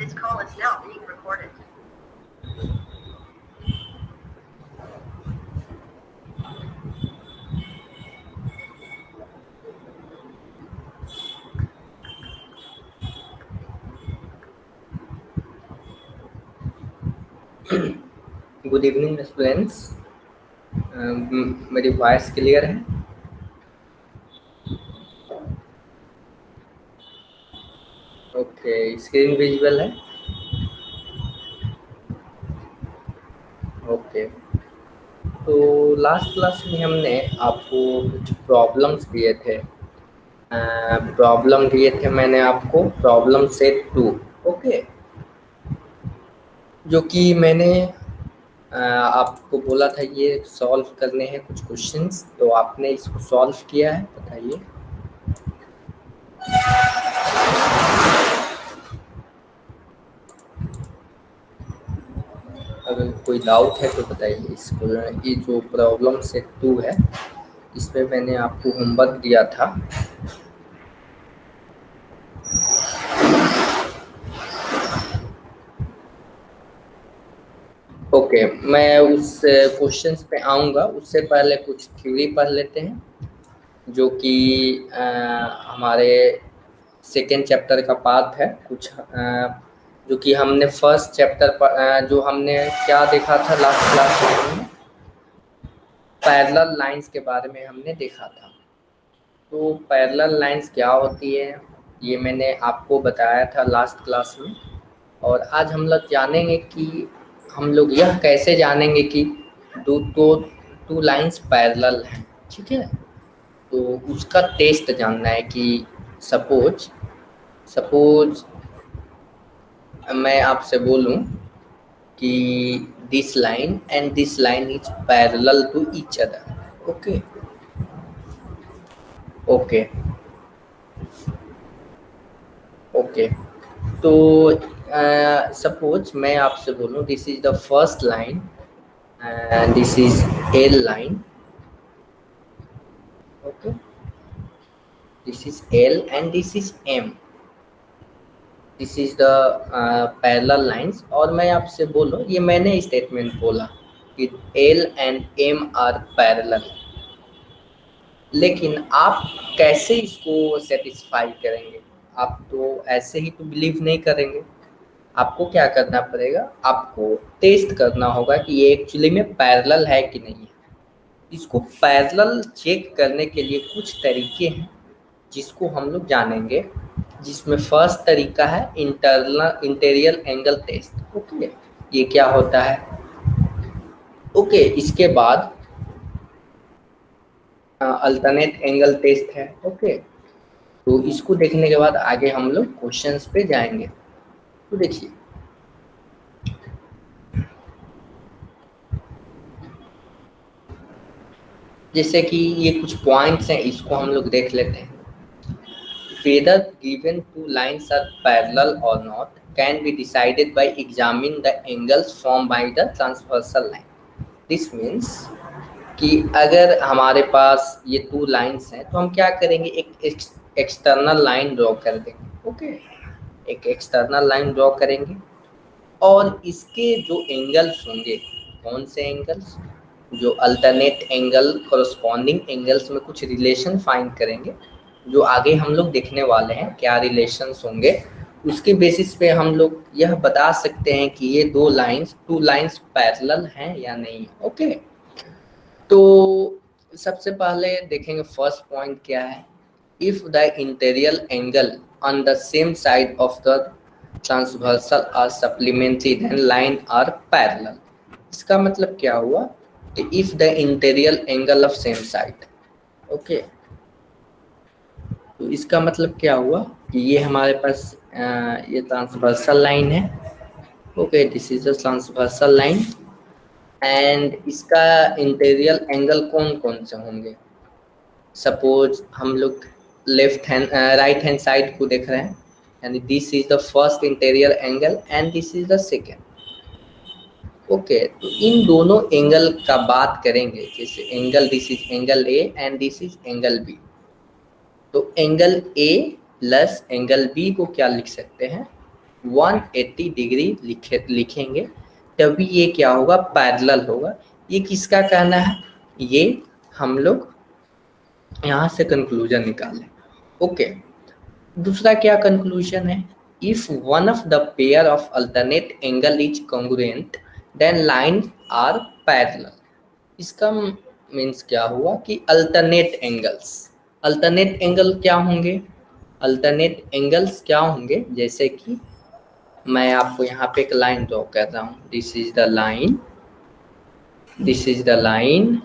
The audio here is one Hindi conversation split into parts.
This call is now being recorded. Good evening students. मेरी वॉइस क्लियर है? ओके, स्क्रीन विजुअल है? ओके, तो लास्ट क्लास में हमने आपको कुछ प्रॉब्लम्स दिए थे। प्रॉब्लम दिए थे मैंने आपको प्रॉब्लम सेट 2। ओके, जो कि मैंने आपको बोला था ये सॉल्व करने हैं कुछ क्वेश्चंस, तो आपने इसको सॉल्व किया है? बताइए। अगर कोई डाउट है तो बताइए। इसको ये जो प्रॉब्लम सेट 2 है, इस पे मैंने आपको होमवर्क दिया था। ओके, मैं उस क्वेश्चंस पे आऊँगा, उससे पहले कुछ थ्योरी पढ़ लेते हैं, जो कि हमारे सेकेंड चैप्टर का पार्ट है। कुछ जो कि हमने फर्स्ट चैप्टर पर जो हमने क्या देखा था लास्ट क्लास में, हमने पैरेलल लाइंस के बारे में हमने देखा था। तो पैरेलल लाइंस क्या होती है ये मैंने आपको बताया था लास्ट क्लास में, और आज हम लोग जानेंगे कि हम लोग यह कैसे जानेंगे कि टू लाइंस पैरेलल हैं। ठीक है, तो उसका टेस्ट जानना है कि सपोज मैं आपसे बोलूं कि this line and this line is parallel to each other. Okay okay okay, तो सपोज मैं आपसे बोलूं this is the first line and this is L line. Okay, this is L and this is M. This is the parallel lines. और मैं आपसे बोलूं, ये मैंने स्टेटमेंट बोला कि L and M are parallel, लेकिन आप कैसे इसको सेटिस्फाई करेंगे? आप तो ऐसे ही तो बिलीव नहीं करेंगे। आपको क्या करना पड़ेगा? आपको टेस्ट करना होगा कि ये एक्चुअली में पैरेलल है कि नहीं है। इसको पैरेलल चेक करने के लिए कुछ तरीके हैं जिसको हम लोग जानेंगे, जिसमें फर्स्ट तरीका है इंटीरियर एंगल टेस्ट। ओके, ये क्या होता है? ओके, इसके बाद अल्टरनेट एंगल टेस्ट है। ओके, तो इसको देखने के बाद आगे हम लोग क्वेश्चंस पे जाएंगे। तो देखिए, जैसे कि ये कुछ पॉइंट्स हैं, इसको हम लोग देख लेते हैं। Whether given two lines are parallel or not can be decided by examining the angles formed by the transversal line. This means कि अगर हमारे पास ये टू लाइंस हैं तो हम क्या करेंगे? एक एक्सटर्नल लाइन ड्रॉ कर देंगे। ओके, एक एक्सटर्नल लाइन ड्रॉ करेंगे और इसके जो एंगल्स होंगे, कौन से एंगल्स? जो अल्टरनेट एंगल कॉरस्पॉन्डिंग एंगल्स में कुछ रिलेशन फाइंड करेंगे, जो आगे हम लोग देखने वाले हैं क्या रिलेशंस होंगे। उसके बेसिस पे हम लोग यह बता सकते हैं कि ये टू लाइंस पैरेलल हैं या नहीं। ओके, तो सबसे पहले देखेंगे फर्स्ट पॉइंट क्या है। If the interior angle on the same side of the transversal are supplementary then line are parallel. इसका मतलब क्या हुआ कि if the interior angle of same side. Okay, तो इसका मतलब क्या हुआ कि ये हमारे पास ये ट्रांसवर्सल लाइन है। Okay, this is the transversal line and इसका इंटीरियर एंगल कौन कौन से होंगे? सपोज हम लोग राइट हैंड साइड को देख रहे हैं, यानी this is the first interior angle and this is the second. Okay, तो इन दोनों एंगल का बात करेंगे, जैसे angle this is angle A and this is angle B. तो angle A plus angle B को क्या लिख सकते हैं? 180 डिग्री लिखेंगे तभी ये क्या होगा, पैरेलल होगा। ये किसका कहना है, ये हम लोग यहाँ से कंक्लूजन निकालें। ओके, दूसरा क्या कंक्लूजन है, if one of the pair of alternate angle is congruent then line are parallel. इसका मीन्स क्या हुआ कि अल्टरनेट एंगल क्या होंगे, अल्टरनेट एंगल्स क्या होंगे, जैसे कि मैं आपको यहाँ पे एक लाइन ड्रॉ कर रहा हूँ, this is the line, this is the line,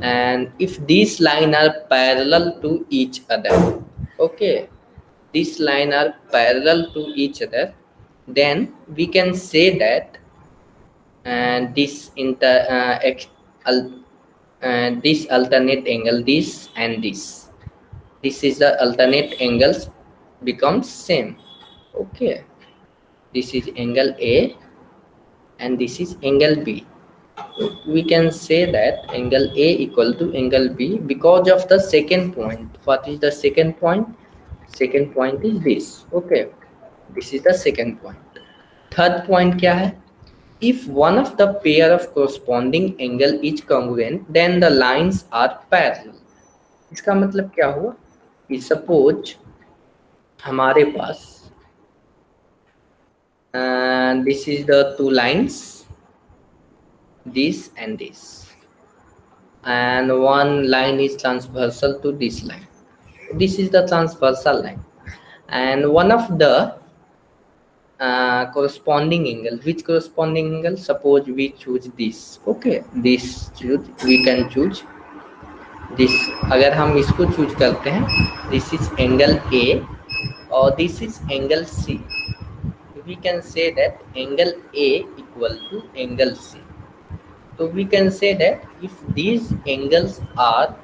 and if these line are parallel to each other, okay, these line are parallel to each other, then we can say that and this alternate angle, this and this is the alternate angles becomes same. Okay, this is angle A and this is angle B. We can say that angle A equal to angle B because of the second point. What is the second point? Second point is this. Okay, this is the second point. Third point क्या है, if one of the pair of corresponding angle is congruent then the lines are parallel. इसका मतलब क्या हुआ कि suppose हमारे पास this is the two lines, this and this, and one line is transversal to this line, this is the transversal line, and one of the corresponding angle, which corresponding angle, suppose we choose this, okay, this choose, we can choose this, अगर हम इसको चूज करते हैं, this is angle A और this is angle C, we can say that angle A equal to angle C. So we can say that if these angles are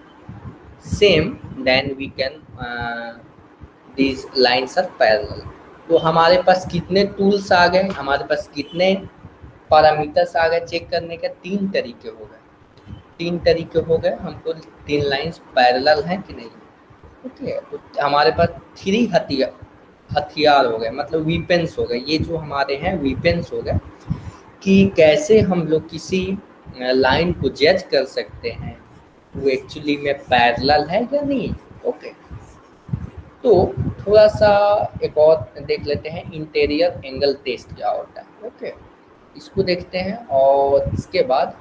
same then we can these lines are parallel. तो हमारे पास कितने टूल्स आ गए, हमारे पास कितने पैरामीटर्स आ गए चेक करने के, तीन तरीके हो गए, हमको तीन लाइंस पैरेलल हैं कि नहीं। ओके, तो हमारे पास थ्री हथियार हो गए, मतलब वीपेंस हो गए, ये जो हमारे हैं वीपेंस हो गए कि कैसे हम लोग किसी लाइन को जज कर सकते हैं वो एक्चुअली में पैरेलल है या नहीं। ओके, तो थोड़ा सा एक और देख लेते हैं, इंटीरियर एंगल टेस्ट क्या होता है। ओके, इसको देखते हैं और इसके बाद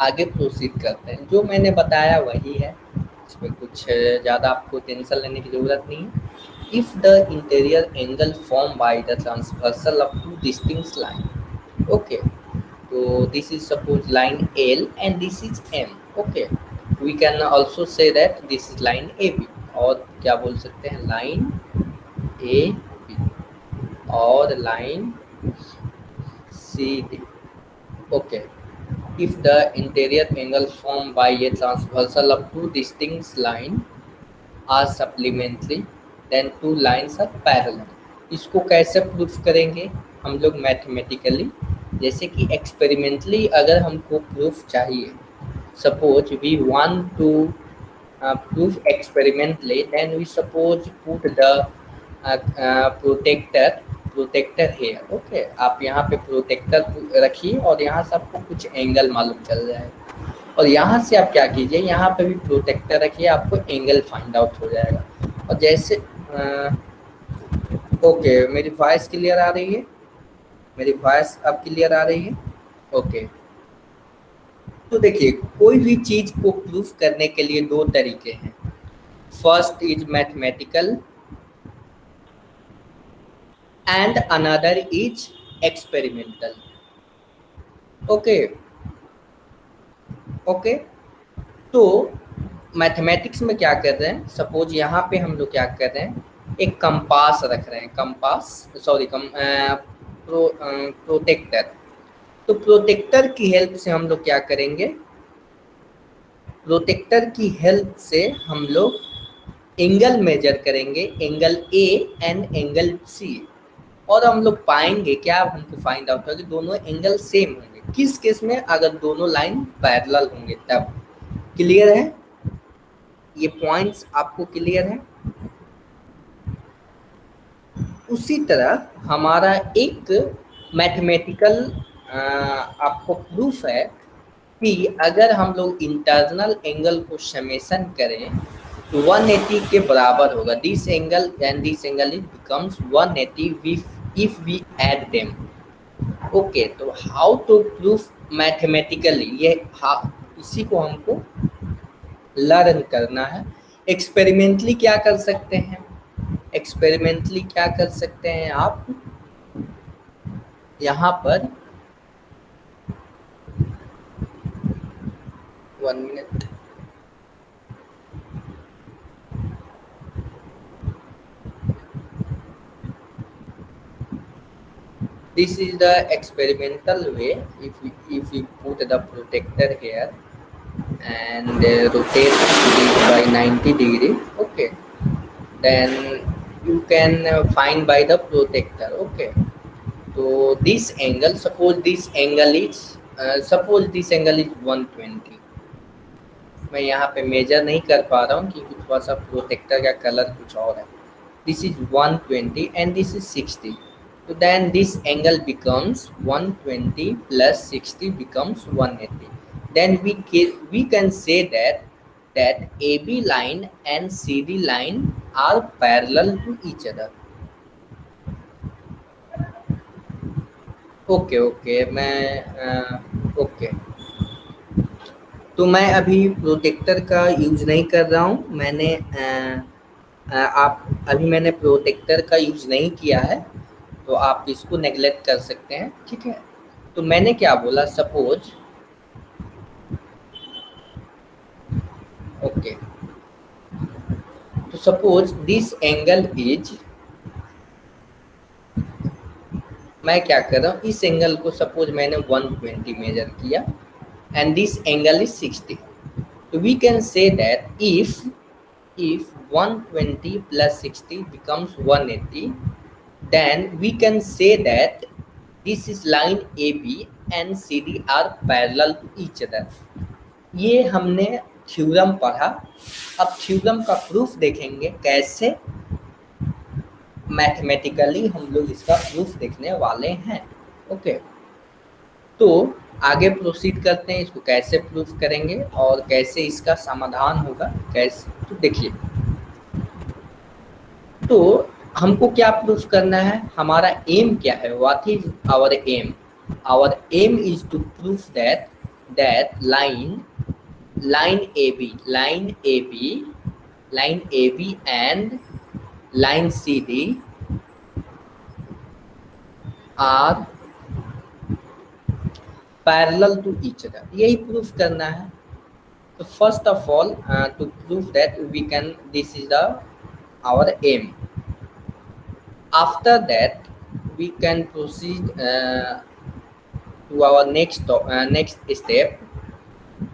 आगे प्रोसीड करते हैं। जो मैंने बताया वही है, इसमें कुछ ज़्यादा आपको टेंशन लेने की ज़रूरत नहीं है। If the interior angle form by the transversal of two distinct line, okay, तो this is suppose line L and this is M. Okay, we can also say that this is line AB, और क्या बोल सकते हैं, लाइन AB और line CD. Okay, if the interior angle formed by a transversal of two distinct lines are supplementary then two lines are parallel. इसको कैसे प्रूफ करेंगे हम लोग मैथमेटिकली, जैसे कि एक्सपेरिमेंटली अगर हमको प्रूफ चाहिए, suppose we want to prove experimentally, then we suppose put the protractor है। ओके, आप यहाँ पे प्रोटेक्टर रखिए और यहाँ से आपको कुछ एंगल मालूम चल जाएगा, और यहाँ से आप क्या कीजिए, यहाँ पे भी प्रोटेक्टर रखिए, आपको एंगल फाइंड आउट हो जाएगा। और जैसे ओके, मेरी वॉइस क्लियर आ रही है, मेरी वॉइस अब क्लियर आ रही है। ओके, तो देखिए कोई भी चीज को प्रूफ करने के लिए दो तरीके हैं, first is mathematical and another is experimental. Okay, तो मैथमेटिक्स में क्या कर रहे हैं, सपोज यहाँ पे हम लोग क्या कर रहे हैं, एक कंपास रख रहे हैं, प्रोटेक्टर। तो प्रोटेक्टर की हेल्प से हम लोग क्या करेंगे, प्रोटेक्टर की हेल्प से हम लोग एंगल मेजर करेंगे, angle A and angle C, और हम लोग पाएंगे क्या, हमको फाइंड आउट होगा कि दोनों एंगल सेम होंगे। किस केस में, अगर दोनों लाइन पैरेलल होंगे तब। क्लियर है, ये पॉइंट्स आपको क्लियर है। उसी तरह हमारा एक मैथमेटिकल आपको प्रूफ है कि अगर हम लोग इंटरनल एंगल को समेशन करें तो 180 के बराबर होगा। This angle and this angle is becomes 180 if we add them. Okay, तो हाउ टू प्रूफ मैथमेटिकली, ये इसी को हमको लर्न करना है। एक्सपेरिमेंटली क्या कर सकते हैं? एक्सपेरिमेंटली क्या कर सकते हैं आप? यहाँ पर 1 minute, this is the experimental way. If we put the protector here and rotate it by 90 degree, okay, then you can find by the protector. Okay, so this angle, suppose this angle is 120. मैं यहाँ पे मेजर नहीं कर पा रहा हूँ क्योंकि थोड़ा सा प्रोटेक्टर का कलर कुछ और है। This is 120 and this is 60. So then this angle becomes 120 plus 60 becomes 180. Then we can say that AB line and CD line are parallel to each other. Okay तो मैं अभी प्रोटेक्टर का यूज नहीं कर रहा हूँ। मैंने प्रोटेक्टर का यूज नहीं किया है, तो आप इसको नेग्लेक्ट कर सकते हैं, ठीक है। तो मैंने क्या बोला, सपोज ओके, तो सपोज दिस एंगल इज, मैं क्या कर रहा हूँ, इस एंगल को सपोज मैंने 120 मेजर किया and this angle is 60. So we can say that if 120 plus 60 becomes 180, then we can say that this is line AB and CD are parallel to each other. ये हमने थ्योरम पढ़ा। अब थ्योरम का प्रूफ देखेंगे कैसे मैथमेटिकली हम लोग इसका प्रूफ देखने वाले हैं। ओके, तो आगे प्रोसीड करते हैं, इसको कैसे प्रूफ करेंगे और कैसे इसका समाधान होगा, कैसे। तो देखिए, तो हमको क्या प्रूफ करना है, हमारा एम क्या है, what is our aim? Our aim is to proof that line AB and line CD are parallel to each other, यही प्रूफ करना है। तो first of all to proof that we can, this is our aim. After that we can proceed to our next step.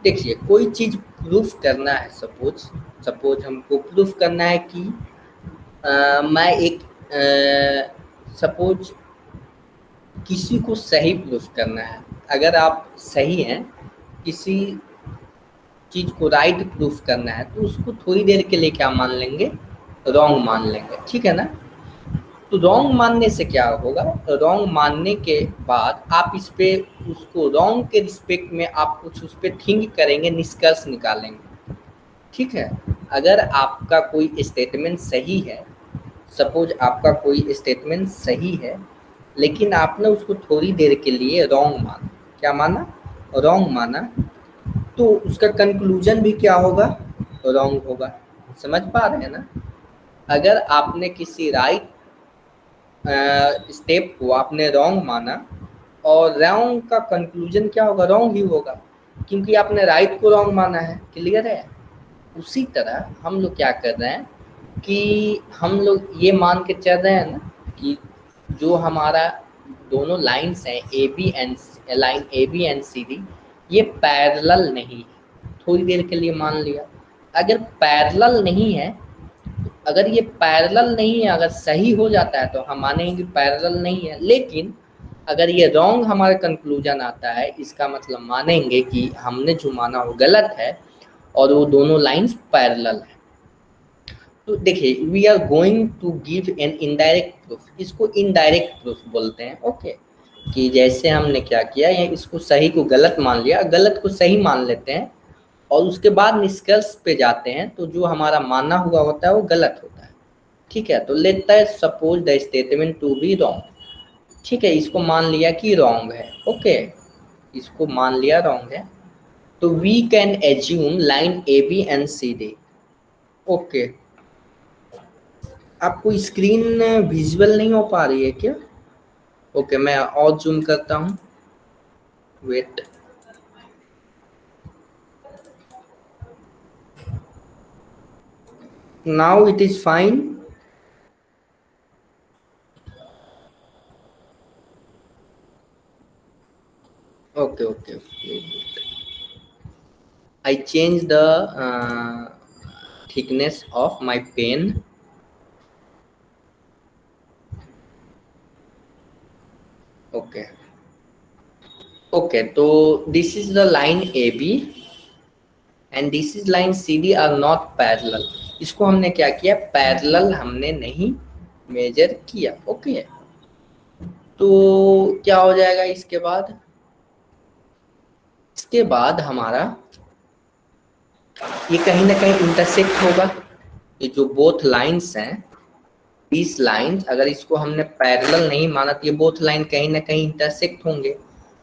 देखिए, कोई चीज प्रूफ करना है, सपोज हमको प्रूफ करना है कि मैं एक सपोज किसी को सही प्रूफ करना है। अगर आप सही हैं, किसी चीज को राइट प्रूफ करना है, तो उसको थोड़ी देर के लिए क्या मान लेंगे, रॉन्ग मान लेंगे, ठीक है ना। तो रॉन्ग मानने से क्या होगा, रॉन्ग मानने के बाद आप इस पे उसको रॉन्ग के रिस्पेक्ट में आप कुछ उस पर थिंक करेंगे, निष्कर्ष निकालेंगे, ठीक है। अगर आपका कोई स्टेटमेंट सही है, सपोज आपका कोई स्टेटमेंट सही है, लेकिन आपने उसको थोड़ी देर के लिए रॉन्ग माना, क्या माना, रॉन्ग माना, तो उसका कंक्लूजन भी क्या होगा, रॉन्ग होगा। समझ पा रहे हैं ना। अगर आपने किसी राइट स्टेप को आपने रॉन्ग माना और रॉन्ग का कंक्लूजन क्या होगा, रॉन्ग ही होगा, क्योंकि आपने राइट को रॉन्ग माना है। क्लियर है। उसी तरह हम लोग क्या कर रहे हैं कि हम लोग ये मान के चल रहे हैं ना कि जो हमारा दोनों लाइंस हैं लाइन AB एंड CD, ये पैरेलल नहीं है। थोड़ी देर के लिए मान लिया, अगर पैरेलल नहीं है, अगर ये पैरेलल नहीं है, अगर सही हो जाता है तो हम मानेंगे पैरेलल नहीं है। लेकिन अगर ये रॉन्ग हमारा कंक्लूजन आता है, इसका मतलब मानेंगे कि हमने जो माना वो गलत है और वो दोनों लाइंस पैरेलल है। तो देखिए we are going to give an indirect proof, इसको इनडायरेक्ट प्रूफ बोलते हैं। ओके, कि जैसे हमने क्या किया, ये इसको सही को गलत मान लिया, गलत को सही मान लेते हैं और उसके बाद निष्कर्ष पे जाते हैं, तो जो हमारा माना हुआ होता है वो गलत होता है। ठीक है, तो let us suppose the statement to be wrong. ठीक है, इसको मान लिया कि रॉन्ग है। ओके, इसको मान लिया रॉन्ग है, तो we can assume line A B and C D. Okay, आपको स्क्रीन विजुअल नहीं हो पा रही है क्या? ओके, मैं और जूम करता हूँ, wait. Now it is fine. Okay, okay, okay. I change the thickness of my pen. Okay. Okay, so this is the line AB and this is line CD are not parallel. इसको हमने क्या किया, पैरेलल हमने नहीं मेजर किया। ओके, तो क्या हो जाएगा इसके बाद? इसके बाद हमारा ये कहीं ना कहीं इंटरसेक्ट होगा। ये जो बोथ लाइंस हैं, इस लाइन अगर इसको हमने पैरेलल नहीं माना तो ये बोथ लाइन कहीं ना कहीं इंटरसेक्ट होंगे,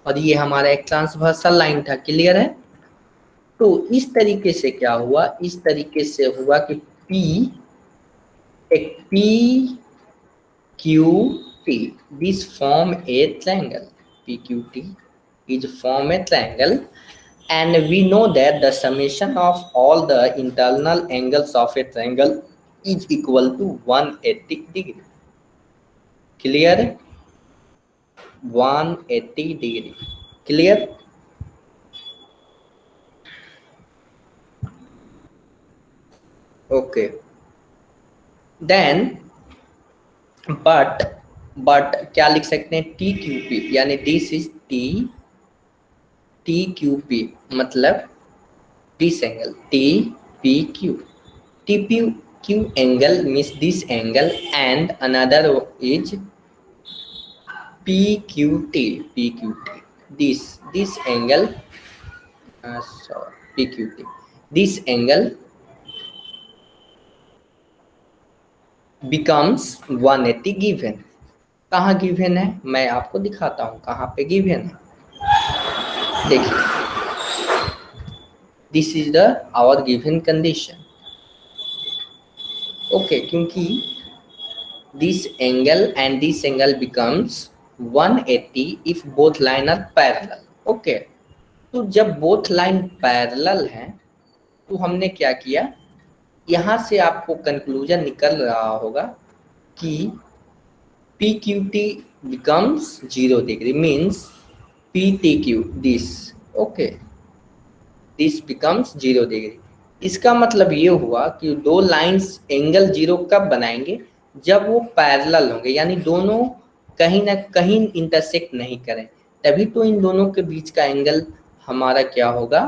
और ये हमारा एक ट्रांसवर्सल लाइन था। क्लियर है? तो इस तरीके से क्या हुआ, इस तरीके से हुआ कि P एक PQT this form a triangle, PQT is form a triangle, and we know that the summation of all the internal angles of a triangle is equal to 180 degree. Clear? 180 degree. Clear? Okay, then but क्या लिख सकते हैं, TQP, यानी दिस इज TQP मतलब this angle TPQ, TPQ angle means this angle, and another is PQT this angle, sorry, PQT, this angle becomes 180 given। कहाँ गिवन है, मैं आपको दिखाता हूँ कहाँ पे गिवन है। देखिए, this is the our given condition. Okay, क्योंकि this angle and this angle becomes 180 if both line are parallel. Okay, तो जब बोथ लाइन पैरेलल हैं तो हमने क्या किया, यहाँ से आपको कंक्लूजन निकल रहा होगा कि PQT becomes 0 degree, means PTQ this, okay, this becomes 0 degree। इसका मतलब ये हुआ कि दो लाइंस एंगल 0 कब बनाएंगे, जब वो पैरेलल होंगे, यानी दोनों कहीं ना कहीं इंटरसेक्ट नहीं करें, तभी तो इन दोनों के बीच का एंगल हमारा क्या होगा,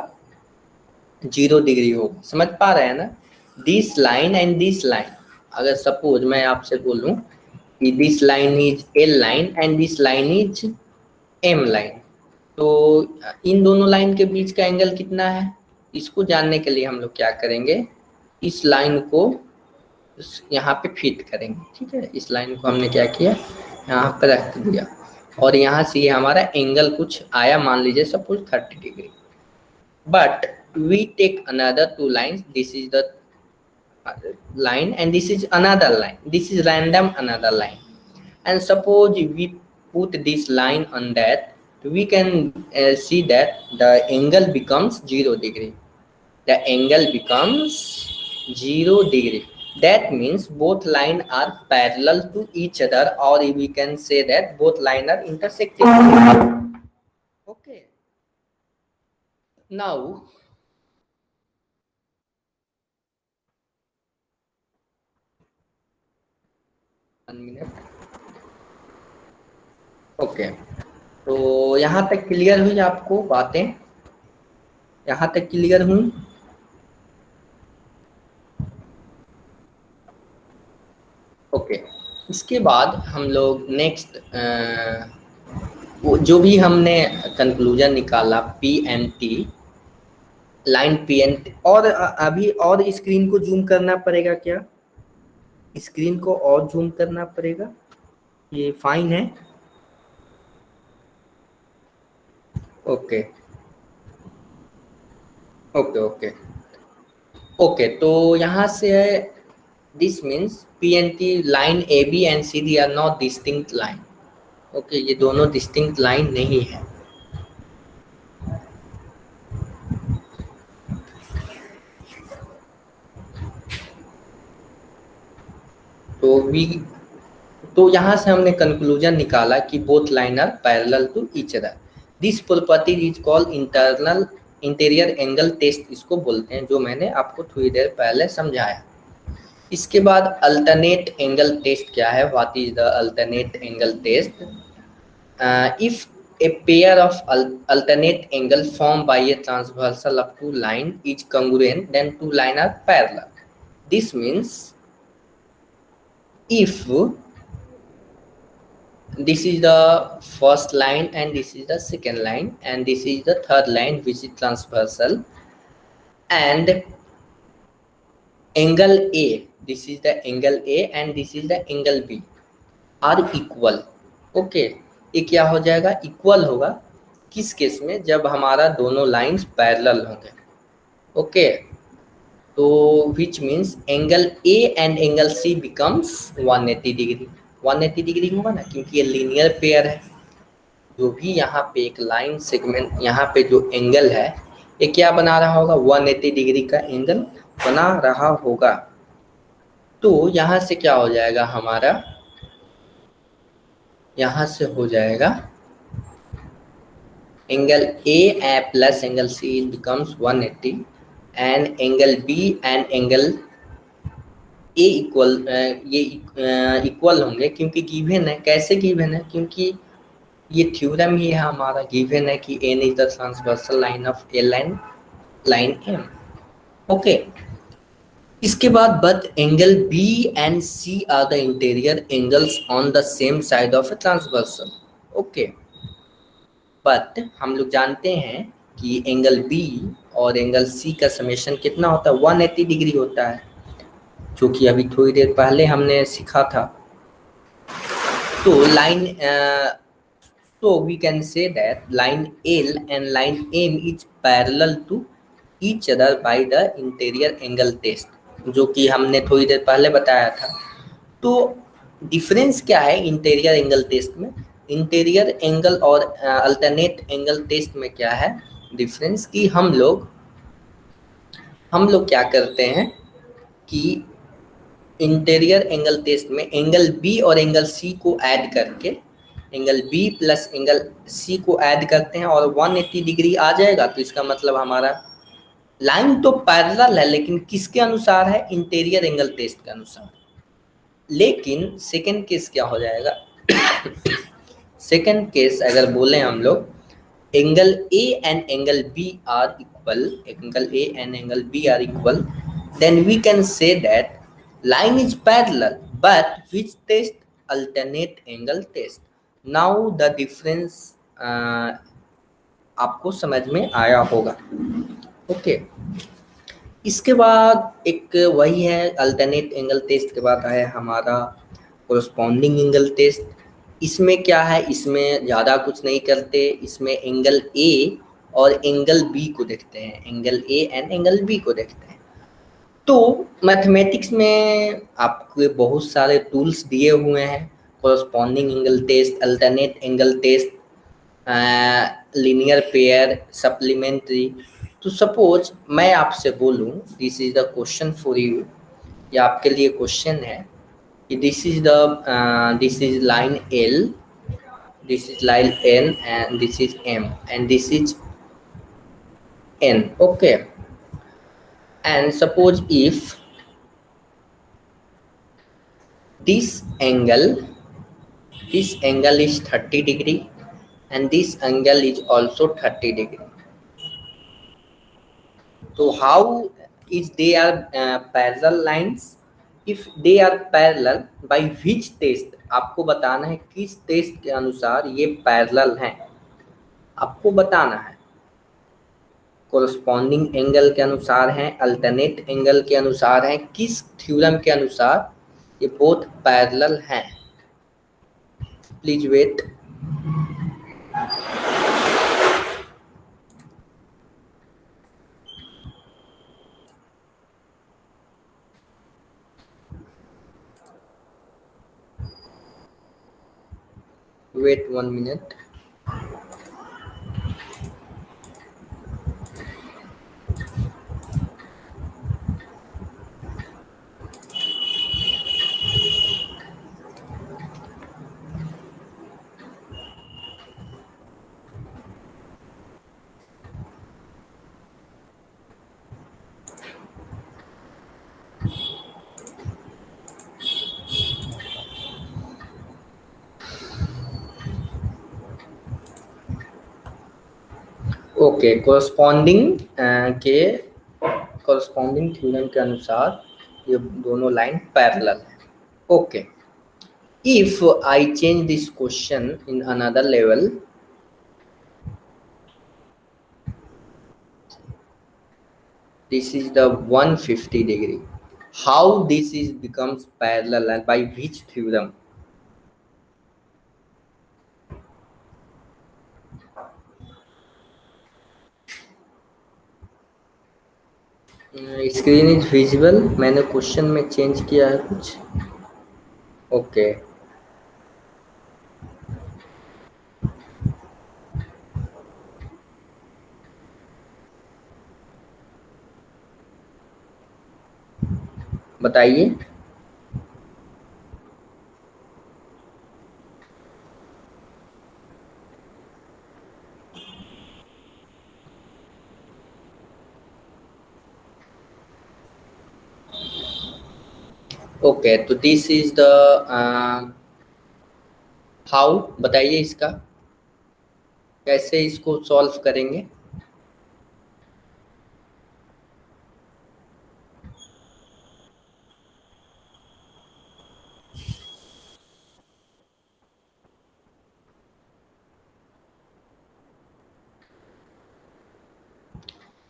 0 डिग्री होगा। समझ पा रहे हैं ना? This line and this line, अगर सपोज मैं आपसे बोलूं कि this line is L line and this line is M line, तो इन दोनों लाइन के बीच का एंगल कितना है, इसको जानने के लिए हम लोग क्या करेंगे, इस लाइन को यहाँ पे फिट करेंगे। ठीक है, इस लाइन को हमने क्या किया, यहाँ पे रख दिया, और यहाँ से ये हमारा एंगल कुछ आया, मान लीजिए suppose 30 degree. But we take another two lines, this is the line and this is another line, this is random another line, and suppose we put this line on that, we can see that the angle becomes 0 degree, the angle becomes 0 degree, that means both line are parallel to each other, or we can say that both line are intersecting। okay, now one minute। Okay, तो यहाँ तक क्लियर हुई आपको बातें, यहाँ तक क्लियर हुई? इसके बाद हम लोग नेक्स्ट जो भी हमने कंक्लूजन निकाला PNT, लाइन PNT, और अभी और स्क्रीन को जूम करना पड़ेगा क्या? स्क्रीन को और जूम करना पड़ेगा, ये फाइन है? ओके ओके ओके ओके, तो यहाँ से है this means PNT line AB and CD are not distinct line. Okay, ये दोनों डिस्टिंक्ट लाइन नहीं है। तो यहाँ से हमने कंक्लूजन निकाला कि both line are parallel to each other. This property is called interior angle test, इसको बोलते हैं, जो मैंने आपको थोड़ी देर पहले समझाया। इसके बाद अल्टरनेट एंगल टेस्ट क्या है? What is the alternate angle test? If a pair of alternate angle formed by a transversal of two line is congruent, then two line are parallel. This means if this is the first line and this is the second line and this is the third line which is transversal, and angle A, this is the angle A and this is the angle B are equal. Okay, ये क्या हो जाएगा? इक्वल होगा। किस केस में? जब हमारा दोनों लाइंस पैरेलल होंगे। ओके, तो which means angle A and angle C becomes 180 degree. 180 degree होगा ना, क्योंकि ये लीनियर पेयर है। जो भी यहाँ पे एक लाइन सेगमेंट, यहाँ पे जो एंगल है, ये क्या बना रहा होगा? 180 डिग्री का एंगल बना रहा होगा। तो यहाँ से क्या हो जाएगा हमारा? यहाँ से हो जाएगा angle A plus angle C becomes 180 and angle B and angle A equal, ये इक्वल होंगे क्योंकि गिवन है। कैसे गिवन है? क्योंकि ये थ्योरम ही है हमारा, गिवन है कि N is the transversal line of L and line M। Okay, इसके बाद but angle B and C are the interior angles on the same side of a transversal. Okay, but हम लोग जानते हैं कि एंगल B और एंगल C का समेशन कितना होता है? 180 डिग्री होता है, जो कि अभी थोड़ी देर पहले हमने सीखा था। तो line, so we can say that line L and line M is parallel to each other by the interior angle test, जो कि हमने थोड़ी देर पहले बताया था। तो डिफरेंस क्या है इंटीरियर एंगल टेस्ट में? इंटीरियर एंगल और अल्टरनेट एंगल टेस्ट में क्या है डिफरेंस? कि हम लोग क्या करते हैं कि इंटीरियर एंगल टेस्ट में एंगल B और एंगल C को ऐड करके, angle B plus angle C को ऐड करते हैं और 180 डिग्री आ जाएगा। तो इसका मतलब हमारा लाइन तो पैरेलल है, लेकिन किसके अनुसार है? इंटीरियर एंगल टेस्ट के अनुसार। लेकिन सेकंड केस क्या हो जाएगा? सेकंड केस अगर बोले हम लोग, angle A and angle B are equal, angle A and angle B are equal, then we can say that line is parallel, but which test? Alternate angle test. Now the difference आपको समझ में आया होगा। ओके, इसके बाद एक वही है अल्टरनेट एंगल टेस्ट के बाद है हमारा कोरस्पॉन्डिंग एंगल टेस्ट। इसमें क्या है? इसमें ज़्यादा कुछ नहीं करते, इसमें एंगल A और एंगल B को देखते हैं, angle A and angle B को देखते हैं। तो मैथमेटिक्स में आपको बहुत सारे टूल्स दिए हुए हैं, corresponding angle test, alternate angle test, linear pair, supplementary. तो सपोज मैं आपसे बोलूं, this is the question for you, ये आपके लिए क्वेश्चन है कि this is line L, this is line N and this is M and this is N। Okay, and suppose if this angle is 30 degree and this angle is also 30 degree, so how is they are parallel lines? If they are parallel, by which test आपको बताना है किस टेस्ट के अनुसार ये पैरेलल हैं, आपको बताना है। कोरस्पॉन्डिंग एंगल के अनुसार हैं, अल्टरनेट एंगल के अनुसार हैं, किस थ्योरम के अनुसार ये बोथ पैरेलल हैं। Please wait. Wait 1 minute. Okay, corresponding theorem के अनुसार ये दोनों लाइन पैरेलल है। Okay, if I change this question in another level, this is the 150 degree, how this is becomes parallel and by which theorem? Screen is visible, मैंने क्वेश्चन में चेंज किया है कुछ। ओके, बताइए। ओके, तो दिस इज द हाउ, बताइए इसका कैसे इसको सॉल्व करेंगे।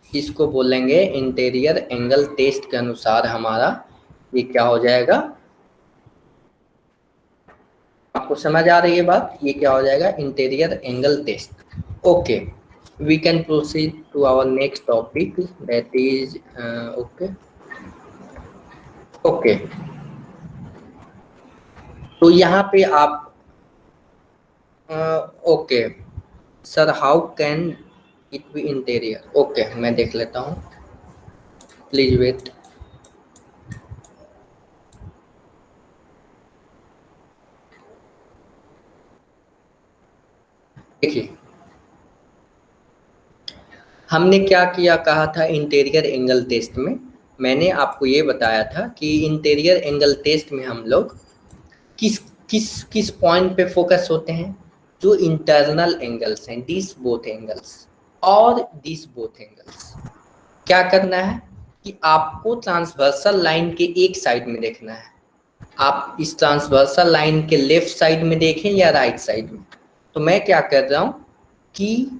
इसको बोलेंगे इंटीरियर एंगल टेस्ट के अनुसार हमारा ये क्या हो जाएगा। आपको समझ आ रही है बात, ये क्या हो जाएगा, interior angle test. Okay, we can proceed to our next topic, that is okay. Okay, तो यहाँ पे आप okay sir, how can it be interior. Okay, मैं देख लेता हूँ, प्लीज वेट। देखिए, हमने क्या किया, कहा था इंटीरियर एंगल टेस्ट में, मैंने आपको ये बताया था कि इंटीरियर एंगल टेस्ट में हम लोग किस किस किस पॉइंट पे फोकस होते हैं, जो इंटरनल एंगल्स हैं, दिस बोथ एंगल्स और दिस बोथ एंगल्स। क्या करना है कि आपको ट्रांसवर्सल लाइन के एक साइड में देखना है। आप इस ट्रांसवर्सल लाइन के लेफ्ट साइड में देखें या राइट साइड में। तो मैं क्या कर रहा हूँ कि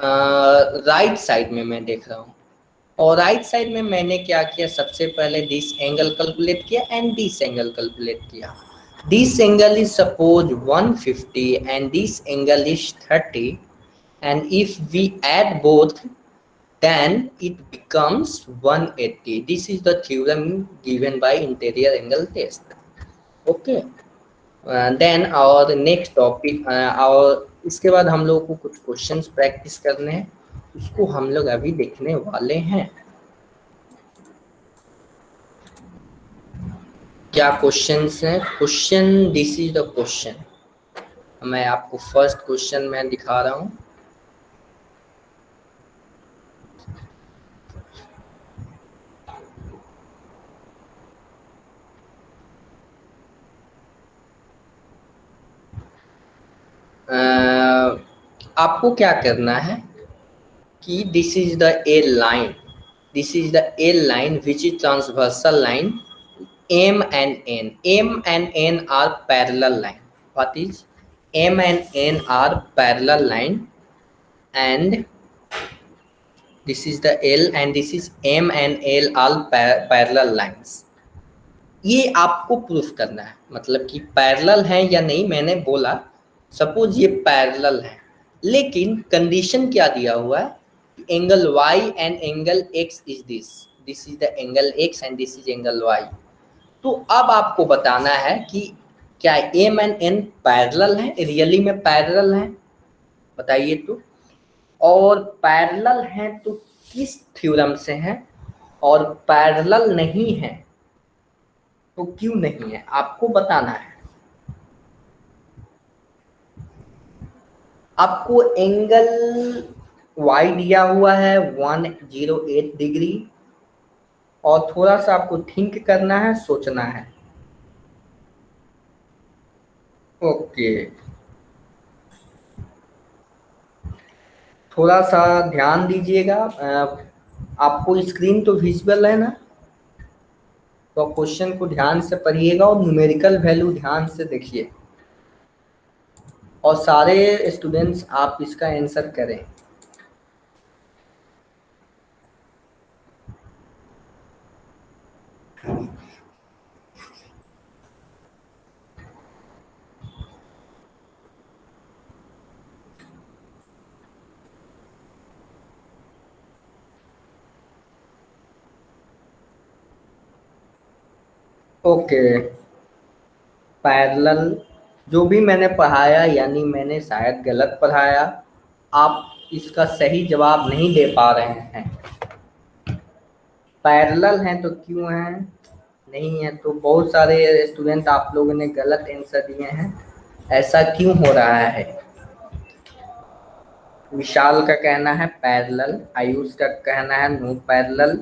राइट साइड में मैं देख रहा हूँ, और राइट साइड में मैंने क्या किया, सबसे पहले दिस एंगल कैलकुलेट किया एंड दिस एंगल कैलकुलेट किया। This angle is suppose 150 and this angle is 30, and if we add both then it becomes 180. This is the theorem given by interior angle test. Okay, then our next topic, और इसके बाद हम लोगों को कुछ क्वेश्चंस प्रैक्टिस करने हैं, उसको हम लोग अभी देखने वाले हैं। क्या क्वेश्चंस हैं? Question, this is the question. मैं आपको फर्स्ट क्वेश्चन में दिखा रहा हूँ। आपको क्या करना है कि this is the A line, this is the A line which is transversal line M and N. M and N are parallel line. What is M and N are parallel line, and this is the L and this is M and L all parallel lines. ये आपको प्रूफ करना है, मतलब कि पैरेलल है या नहीं। मैंने बोला सपोज ये पैरेलल है, लेकिन कंडीशन क्या दिया हुआ है, angle y and angle x is this is the angle x and this is angle y। तो अब आपको बताना है कि क्या m एंड n पैरेलल है, रियली में पैरेलल है, बताइए तो। और पैरेलल है तो किस थ्योरम से है, और पैरेलल नहीं है तो क्यों नहीं है, आपको बताना है। आपको एंगल y दिया हुआ है 108 डिग्री, और थोड़ा सा आपको थिंक करना है, सोचना है। ओके, थोड़ा सा ध्यान दीजिएगा। आपको स्क्रीन तो विजुअल है ना, तो क्वेश्चन को ध्यान से पढ़िएगा और न्यूमेरिकल वैल्यू ध्यान से देखिए, और सारे स्टूडेंट्स आप इसका आंसर करें। ओके, पैरेलल जो भी मैंने पढ़ाया, यानी मैंने शायद गलत पढ़ाया, आप इसका सही जवाब नहीं दे पा रहे हैं। पैरेलल हैं तो क्यों हैं, नहीं है तो बहुत सारे स्टूडेंट आप लोगों ने गलत आंसर दिए हैं। ऐसा क्यों हो रहा है? विशाल का कहना है पैरेलल, आयुष का कहना है नो पैरेलल।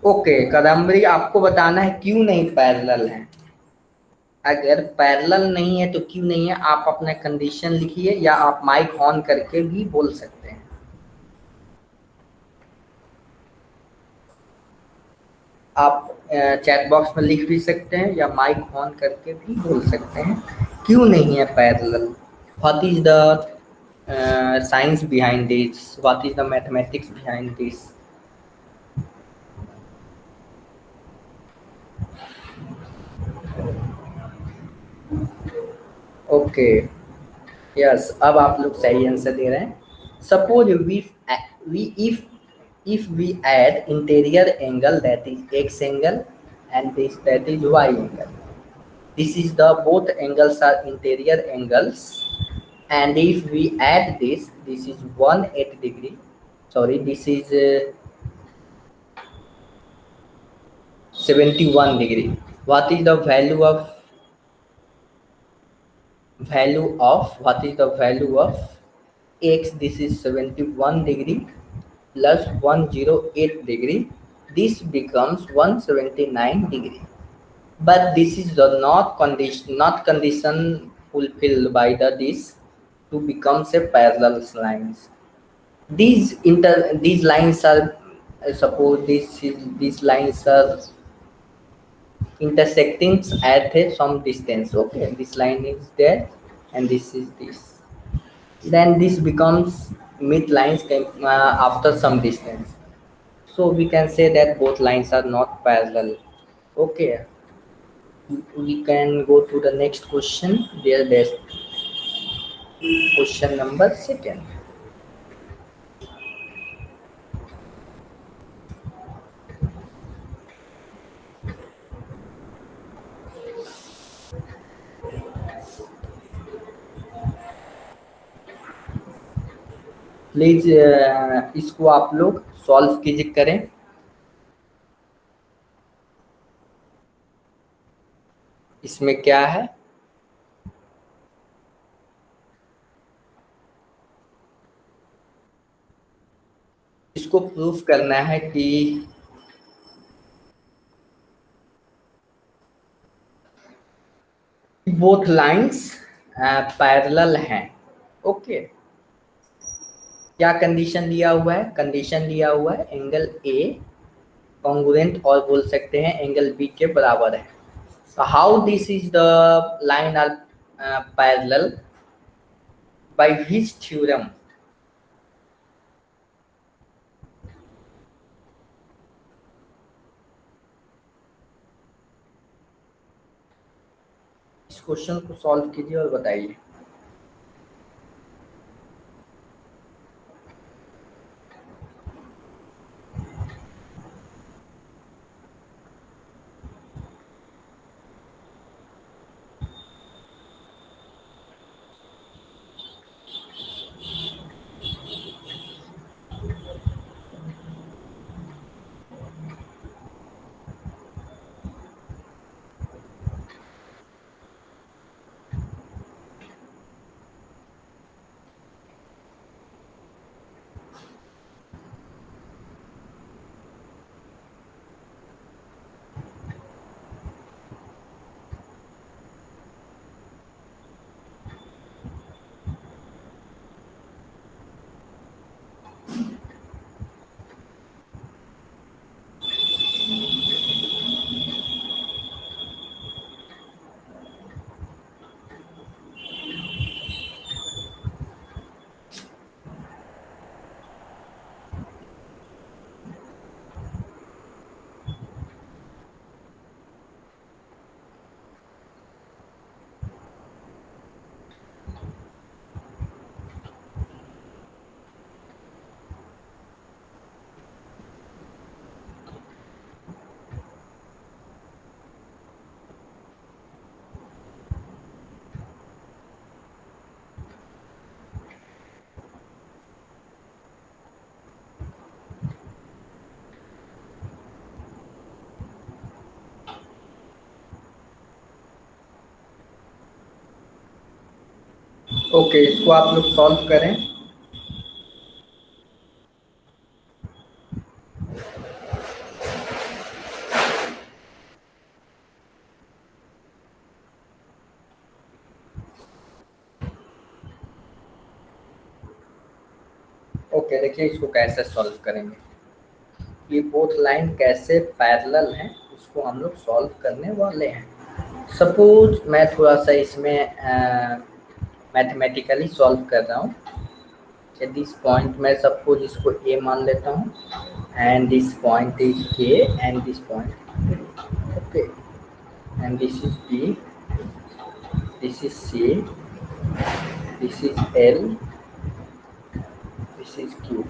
ओके कदम्बरी, आपको बताना है क्यों नहीं पैरेलल है। अगर पैरेलल नहीं है तो क्यों नहीं है, आप अपना कंडीशन लिखिए, या आप माइक ऑन करके भी बोल सकते हैं। आप चैट बॉक्स में लिख भी सकते हैं, या माइक ऑन करके भी बोल सकते हैं क्यों नहीं है parallel. What is the science behind this, what is the mathematics behind this. Okay yes, अब आप लोग सही आंसर दे रहे हैं। Suppose if we add interior angle, that is x angle, and this that is y angle, this is the both angles are interior angles, and if we add this is 180 degree, sorry this is 71 degree. What is the value of what is the value of x? This is 71 degree plus 108 degree, this becomes 179 degree. But this is the not condition fulfilled by this to become say parallel lines. These lines are suppose these lines are intersecting at some distance. Okay, this line is there and this is this, then this becomes mid lines after some distance, so we can say that both lines are not parallel. Okay, we can go to the next question. There's question number 2. Please इसको आप लोग सॉल्व कीजिए करें। इसमें क्या है, इसको प्रूफ करना है कि बोथ लाइंस पैरेलल हैं। ओके, क्या कंडीशन दिया हुआ है, कंडीशन दिया हुआ है एंगल ए कॉन्ग्रुएंट और बोल सकते हैं एंगल बी के बराबर है। So how this is the line are parallel, by which theorem? इस क्वेश्चन को सॉल्व कीजिए और बताइए। ओके, इसको आप लोग सॉल्व करें। ओके, देखिए इसको कैसे सॉल्व करेंगे। ये बोथ लाइन कैसे पैरेलल हैं उसको हम लोग सॉल्व करने वाले हैं। सपोज मैं थोड़ा सा इसमें मैथमेटिकली सॉल्व कर रहा हूँ। दिस पॉइंट मैं सपोज इसको ए मान लेता हूँ, and this point is K, and this point okay, and this is B, this is C, this is L, this is Q,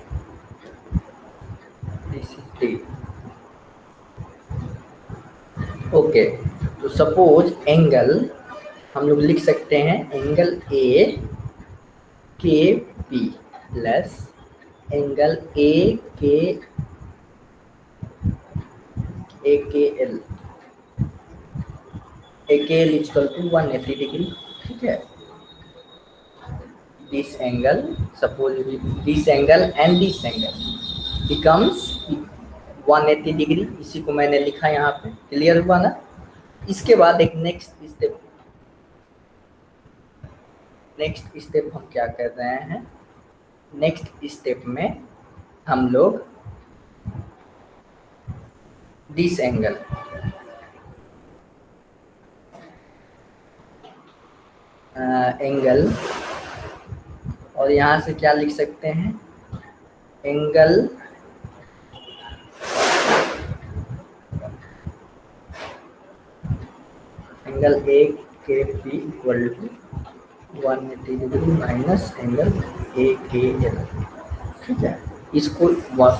this is D. Okay, तो सपोज एंगल हम लोग लिख सकते हैं angle A K P plus angle A K L, A K L equal to 180 degree. ठीक है, this angle, suppose this angle and this angle becomes 180 degree. इसी को मैंने लिखा यहाँ पे, क्लियर हुआ ना। इसके बाद एक नेक्स्ट स्टेप हम क्या कर रहे हैं, नेक्स्ट स्टेप में हम लोग दिस एंगल और यहाँ से क्या लिख सकते हैं, angle A K P equal to 180 degree minus angle A K L. ठीक है, इसको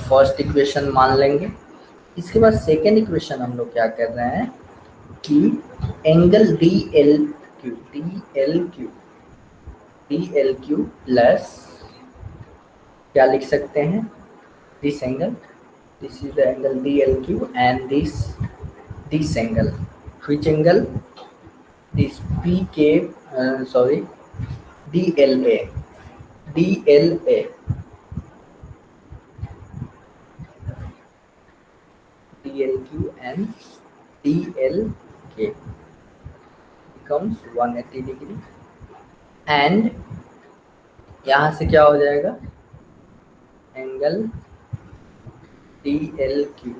फर्स्ट इक्वेशन मान लेंगे। इसके बाद सेकेंड इक्वेशन हम लोग क्या कर रहे हैं कि angle D L Q plus क्या लिख सकते हैं, this angle, this is the angle D L Q, and this angle, which angle, this PK, sorry, DLA, DLA, DLQ and DLK becomes 180 degree. And यहाँ से क्या हो जाएगा, angle DLQ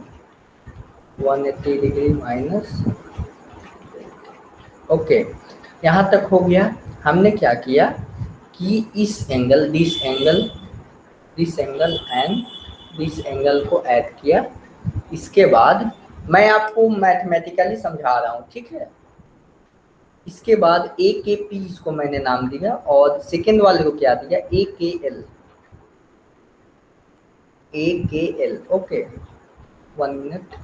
180 degree minus. Okay, यहाँ तक हो गया। हमने क्या किया कि इस angle, this angle and this angle को ऐड किया। इसके बाद मैं आपको मैथमेटिकली समझा रहा हूँ, ठीक है। इसके बाद ए के पी इसको मैंने नाम दिया और सेकेंड वाले को क्या दिया, ए के एल, ओके। 1 मिनट,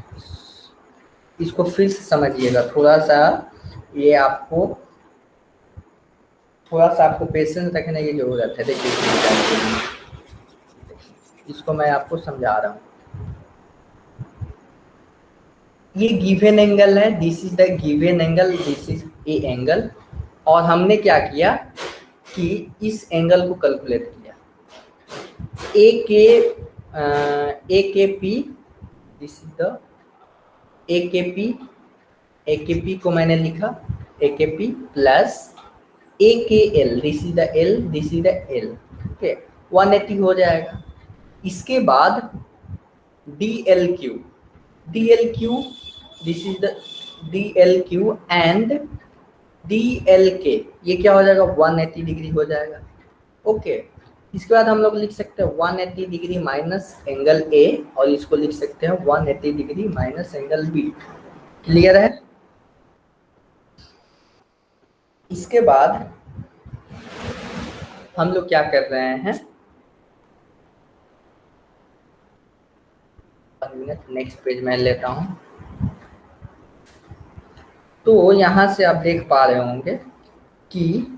इसको फिर से समझिएगा थोड़ा सा, ये आपको थोड़ा सा आपको पेशेंस रखने की जरूरत है। देखिए इसको मैं आपको समझा रहा हूँ। ये गिवन एंगल है, this is the given angle, this is A angle. और हमने क्या किया कि इस एंगल को कैलकुलेट किया, ए K P, this is the A K P को मैंने लिखा ए K P plus A K L, this is the L, this is the L, okay. 180 हो जाएगा। इसके बाद D L Q, this is the D L Q and D L के, ये क्या हो जाएगा, 180 डिग्री हो जाएगा, ओके। इसके बाद हम लोग लिख सकते हैं 180 डिग्री माइनस एंगल ए, और इसको लिख सकते हैं 180 degree minus angle B. Clear है? इसके बाद हम लोग क्या कर रहे हैं, 1 मिनट, नेक्स्ट पेज में लेता हूं। तो यहां से आप देख पा रहे होंगे कि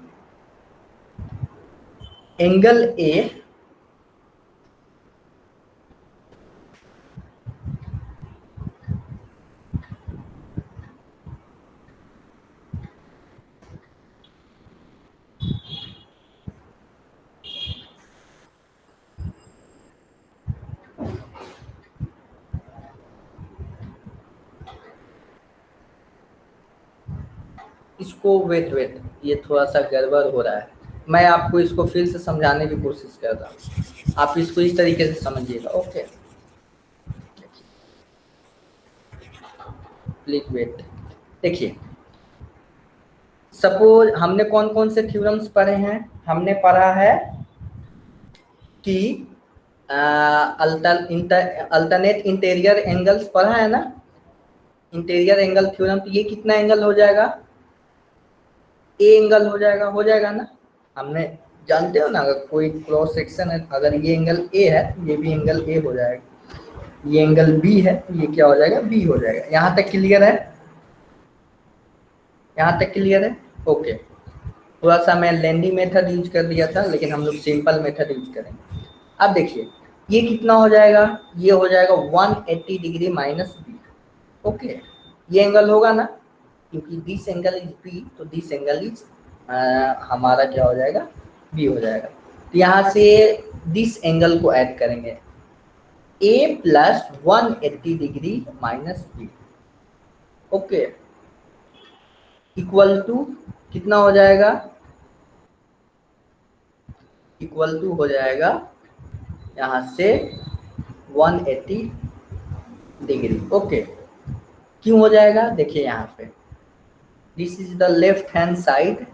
एंगल ए इसको वेट, ये थोड़ा सा गड़बड़ हो रहा है। मैं आपको इसको फिर से समझाने की कोशिश कर रहा हूँ, आप इसको इस तरीके से समझिएगा, ओके। Please wait. देखिए, सपोज हमने कौन कौन से थ्योरम्स पढ़े हैं, हमने पढ़ा है कि अल्टरनेट इंटीरियर एंगल्स पढ़ा है ना, इंटीरियर एंगल थ्योरम। तो ये कितना एंगल हो जाएगा, ए एंगल हो जाएगा ना। हमने जानते हो ना, अगर कोई क्रॉस सेक्शन है, अगर ये एंगल ए है तो ये भी एंगल ए हो जाएगा, ये एंगल बी है तो ये क्या हो जाएगा, बी हो जाएगा। यहाँ तक क्लियर है? यहाँ तक क्लियर है? ओके। थोड़ा सा मैं लेंदी मेथड यूज कर दिया था, लेकिन हम लोग सिंपल मेथड यूज करेंगे। अब देखिए ये कितना हो जाएगा, ये हो जाएगा 180 डिग्री माइनस बी, ओके। ये एंगल होगा ना, क्योंकि दिस एंगल इज बी, तो दिस एंगल इज हमारा क्या हो जाएगा, बी हो जाएगा। तो यहाँ से दिस एंगल को ऐड करेंगे, A plus 180 degree minus B, okay, equal to कितना हो जाएगा, इक्वल टू हो जाएगा यहाँ से 180 डिग्री, ओके। क्यों हो जाएगा, देखिए यहाँ पे this is the left hand side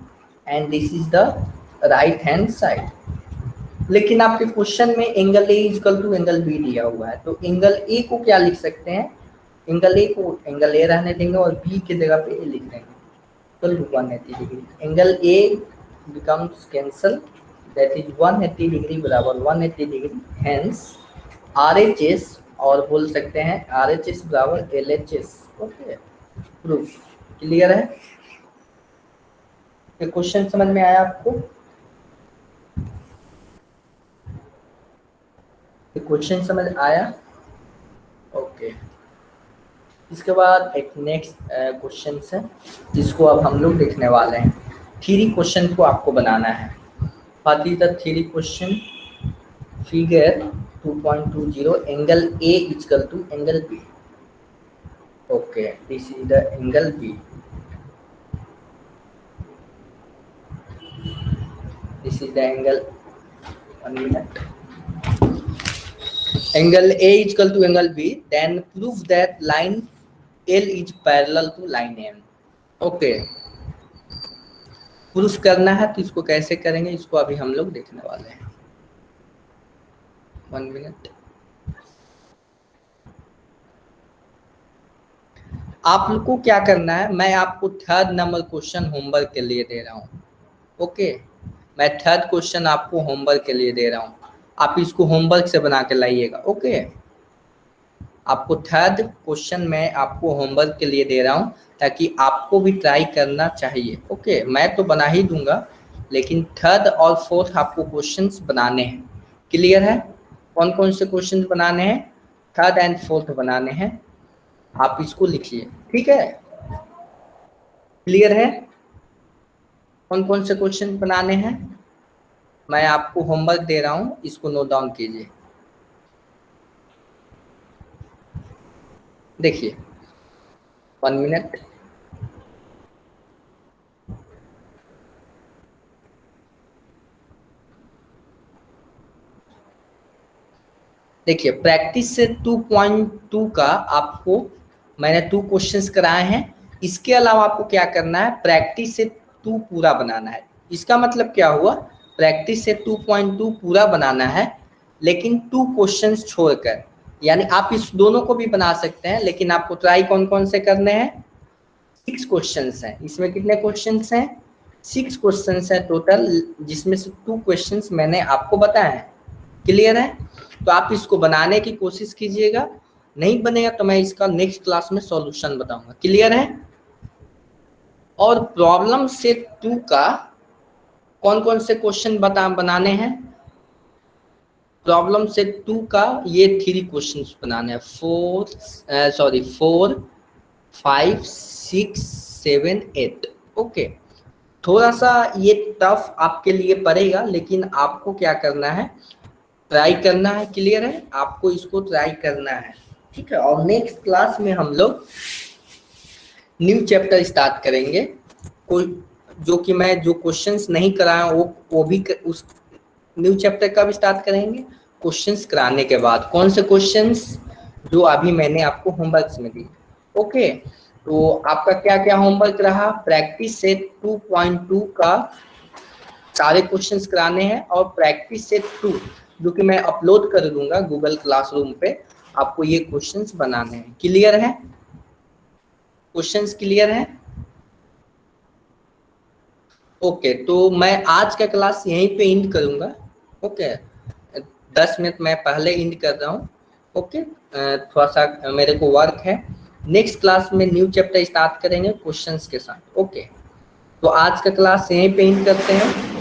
and this is the right hand side. लेकिन आपके क्वेश्चन में angle A equal to angle B दिया हुआ है, तो एंगल ए को क्या लिख सकते हैं, एंगल ए को एंगल ए रहने देंगे और बी की जगह पे ए लिख देंगे, equal to 180 degree. Angle A becomes cancel, that is 180 degree बराबर 180 डिग्री, हेंस RHS, और बोल सकते हैं RHS बराबर LHS, ओके। प्रूफ क्लियर है? ये क्वेश्चन समझ में आया आपको? ये क्वेश्चन समझ आया? ओके। इसके बाद एक नेक्स्ट क्वेश्चन है जिसको अब हम लोग देखने वाले हैं। थ्योरी क्वेश्चन को आपको बनाना है। What is the theory question? Figure 2.20, angle A equal to angle B, okay, this is the angle B, this is the angle, 1 minute, angle A is equal to angle B, then prove that line L is parallel to line M. Okay, proof करना है तो इसको कैसे करेंगे, इसको अभी हम लोग देखने वाले हैं। 1 मिनट। आप लोग को क्या करना है, मैं आपको थर्ड नंबर क्वेश्चन होमवर्क के लिए दे रहा हूँ। ओके, मैं थर्ड क्वेश्चन आपको होमवर्क के लिए दे रहा हूँ, आप इसको होमवर्क से बना के लाइएगा। ओके, आपको थर्ड क्वेश्चन मैं आपको होमवर्क के लिए दे रहा हूँ ताकि आपको भी ट्राई करना चाहिए। ओके, मैं तो बना ही दूंगा, लेकिन थर्ड और फोर्थ आपको क्वेश्चंस बनाने हैं। क्लियर है? कौन कौन से क्वेश्चंस बनाने हैं? थर्ड एंड फोर्थ बनाने हैं, आप इसको लिखिए। ठीक है, क्लियर है? कौन कौन से क्वेश्चन बनाने हैं मैं आपको होमवर्क दे रहा हूँ, इसको नोट डाउन कीजिए। देखिए 1 मिनट। देखिए प्रैक्टिस से 2.2 का आपको मैंने 2 क्वेश्चंस कराए हैं। इसके अलावा आपको क्या करना है, प्रैक्टिस से 2 पूरा बनाना है। इसका मतलब क्या हुआ, प्रैक्टिस से 2.2 पूरा बनाना है लेकिन 2 क्वेश्चंस छोड़कर। यानी आप इस दोनों को भी बना सकते हैं, लेकिन आपको ट्राई कौन कौन से करने हैं, 6 क्वेश्चंस हैं। इसमें कितने क्वेश्चंस हैं, 6 क्वेश्चंस हैं टोटल, जिसमें से 2 क्वेश्चंस मैंने आपको बताए हैं। क्लियर है? तो आप इसको बनाने की कोशिश कीजिएगा, नहीं बनेगा तो मैं इसका नेक्स्ट क्लास में सॉल्यूशन बताऊंगा। क्लियर है? और प्रॉब्लम सेट 2 का कौन कौन से क्वेश्चन बनाने हैं, प्रॉब्लम सेट 2 का ये 3 क्वेश्चंस बनाने हैं, 4 5 6 7 8। ओके, थोड़ा सा ये टफ आपके लिए पड़ेगा, लेकिन आपको क्या करना है, ट्राई करना है। क्लियर है? आपको इसको ट्राई करना है। ठीक है, और नेक्स्ट क्लास में हम लोग न्यू चैप्टर स्टार्ट करेंगे। कोई जो कि मैं जो क्वेश्चंस नहीं कराया वो भी उस न्यू चैप्टर का भी स्टार्ट करेंगे, क्वेश्चंस कराने के बाद। कौन से क्वेश्चंस, जो अभी मैंने आपको होमवर्क में दी। ओके, तो आपका क्या क्या होमवर्क रहा, प्रैक्टिस सेट 2.2 का सारे क्वेश्चंस कराने हैं, और प्रैक्टिस सेट 2 जो कि मैं अपलोड कर दूंगा गूगल क्लासरूम पे, आपको ये क्वेश्चंस बनाने हैं। क्लियर है? क्वेश्चंस क्लियर है? ओके, तो मैं आज का क्लास यहीं पे एंड करूंगा। ओके, 10 मिनट मैं पहले एंड कर रहा हूँ। ओके, थोड़ा सा मेरे को वर्क है। नेक्स्ट क्लास में न्यू चैप्टर स्टार्ट करेंगे क्वेश्चंस के साथ। ओके, तो आज का क्लास यहीं पे एंड करते हैं।